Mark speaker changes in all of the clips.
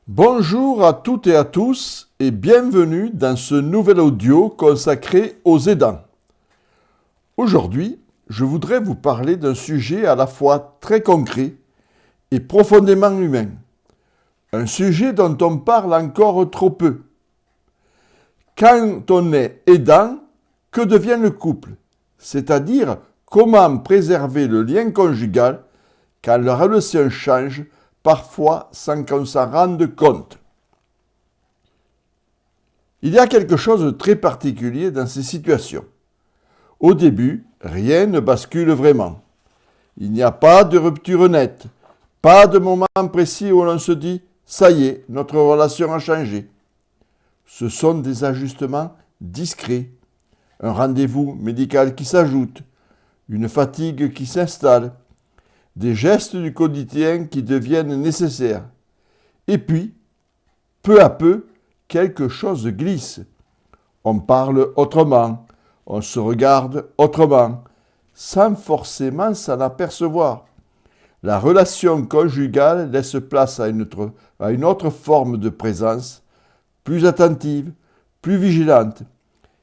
Speaker 1: Bonjour à toutes et à tous et bienvenue dans ce nouvel audio consacré aux aidants. Aujourd'hui, je voudrais vous parler d'un sujet à la fois très concret et profondément humain. Un sujet dont on parle encore trop peu. Quand on est aidant, que devient le couple? C'est-à-dire comment préserver le lien conjugal quand la relation change, parfois sans qu'on s'en rende compte. Il y a quelque chose de très particulier dans ces situations. Au début, rien ne bascule vraiment. Il n'y a pas de rupture nette, pas de moment précis où l'on se dit « ça y est, notre relation a changé ». Ce sont des ajustements discrets, un rendez-vous médical qui s'ajoute, une fatigue qui s'installe, des gestes du quotidien qui deviennent nécessaires. Et puis, peu à peu, quelque chose glisse. On parle autrement, on se regarde autrement, sans forcément s'en apercevoir. La relation conjugale laisse place à une autre forme de présence, plus attentive, plus vigilante.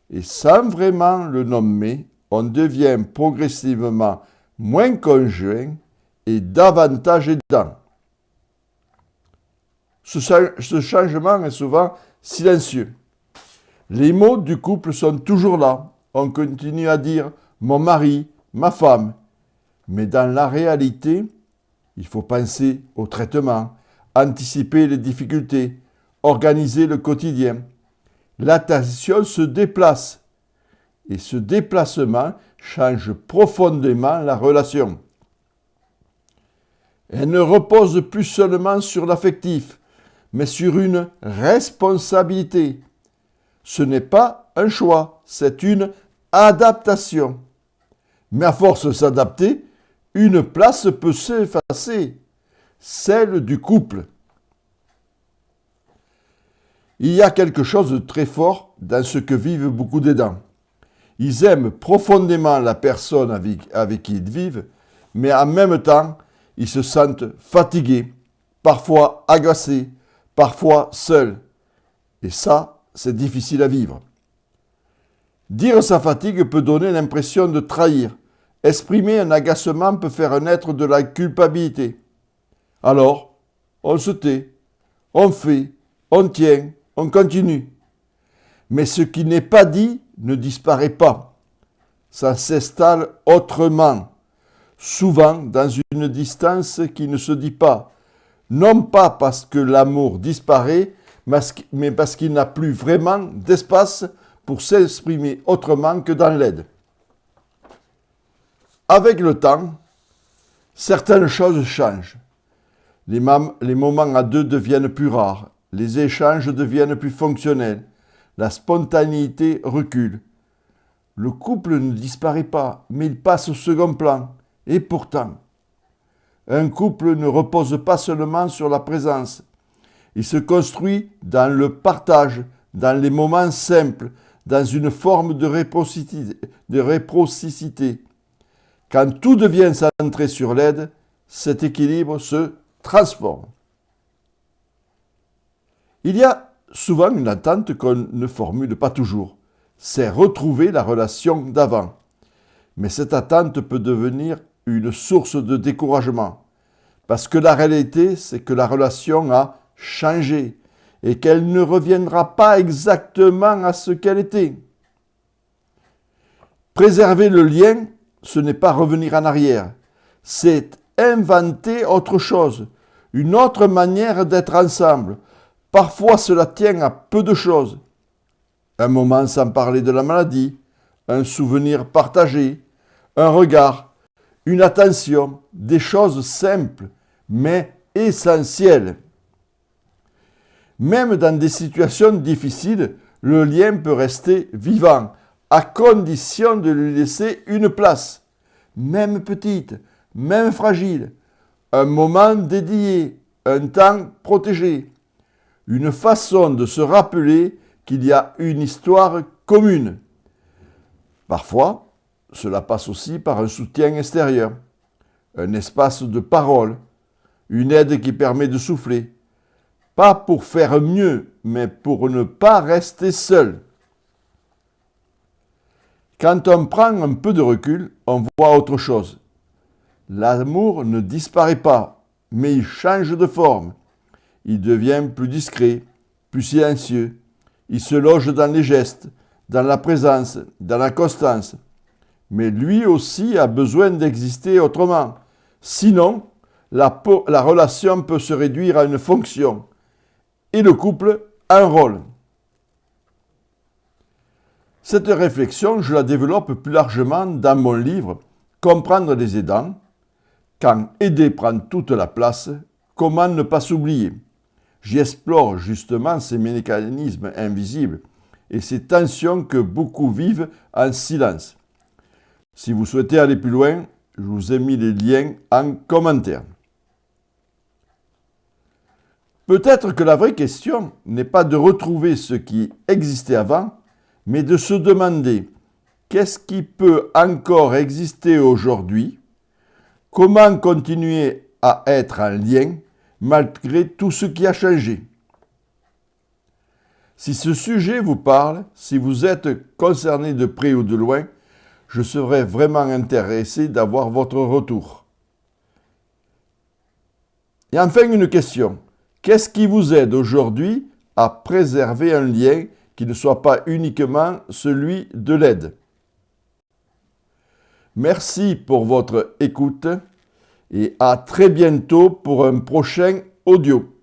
Speaker 1: Et sans vraiment le nommer, on devient progressivement moins conjoint et davantage aidant. Ce changement est souvent silencieux. Les mots du couple sont toujours là. On continue à dire « mon mari »,« ma femme ». Mais dans la réalité, il faut penser au traitement, anticiper les difficultés, organiser le quotidien. L'attention se déplace. Et ce déplacement change profondément la relation. Elle ne repose plus seulement sur l'affectif, mais sur une responsabilité. Ce n'est pas un choix, c'est une adaptation. Mais à force de s'adapter, une place peut s'effacer, celle du couple. Il y a quelque chose de très fort dans ce que vivent beaucoup d'aidants. Ils aiment profondément la personne avec qui ils vivent, mais en même temps, ils se sentent fatigués, parfois agacés, parfois seuls. Et ça, c'est difficile à vivre. Dire sa fatigue peut donner l'impression de trahir. Exprimer un agacement peut faire naître de la culpabilité. Alors, on se tait, on fait, on tient, on continue. Mais ce qui n'est pas dit ne disparaît pas. Ça s'installe autrement. Souvent dans une distance qui ne se dit pas, non pas parce que l'amour disparaît, mais parce qu'il n'a plus vraiment d'espace pour s'exprimer autrement que dans l'aide. Avec le temps, certaines choses changent. Les moments à deux deviennent plus rares, les échanges deviennent plus fonctionnels, la spontanéité recule. Le couple ne disparaît pas, mais il passe au second plan. Et pourtant, un couple ne repose pas seulement sur la présence. Il se construit dans le partage, dans les moments simples, dans une forme de réciprocité. Quand tout devient centré sur l'aide, cet équilibre se transforme. Il y a souvent une attente qu'on ne formule pas toujours. C'est retrouver la relation d'avant. Mais cette attente peut devenir une source de découragement. Parce que la réalité, c'est que la relation a changé et qu'elle ne reviendra pas exactement à ce qu'elle était. Préserver le lien, ce n'est pas revenir en arrière. C'est inventer autre chose, une autre manière d'être ensemble. Parfois, cela tient à peu de choses. Un moment sans parler de la maladie, un souvenir partagé, un regard, une attention, des choses simples, mais essentielles. Même dans des situations difficiles, le lien peut rester vivant, à condition de lui laisser une place, même petite, même fragile, un moment dédié, un temps protégé, une façon de se rappeler qu'il y a une histoire commune. Parfois, cela passe aussi par un soutien extérieur, un espace de parole, une aide qui permet de souffler, pas pour faire mieux, mais pour ne pas rester seul. Quand on prend un peu de recul, on voit autre chose. L'amour ne disparaît pas, mais il change de forme. Il devient plus discret, plus silencieux. Il se loge dans les gestes, dans la présence, dans la constance. Mais lui aussi a besoin d'exister autrement. Sinon, la relation peut se réduire à une fonction et le couple à un rôle. Cette réflexion, je la développe plus largement dans mon livre « Comprendre les aidants ». Quand aider prend toute la place, comment ne pas s'oublier? J'y explore justement ces mécanismes invisibles et ces tensions que beaucoup vivent en silence. Si vous souhaitez aller plus loin, je vous ai mis les liens en commentaire. Peut-être que la vraie question n'est pas de retrouver ce qui existait avant, mais de se demander qu'est-ce qui peut encore exister aujourd'hui, comment continuer à être en lien malgré tout ce qui a changé. Si ce sujet vous parle, si vous êtes concerné de près ou de loin, je serais vraiment intéressé d'avoir votre retour. Et enfin une question. Qu'est-ce qui vous aide aujourd'hui à préserver un lien qui ne soit pas uniquement celui de l'aide? Merci pour votre écoute et à très bientôt pour un prochain audio.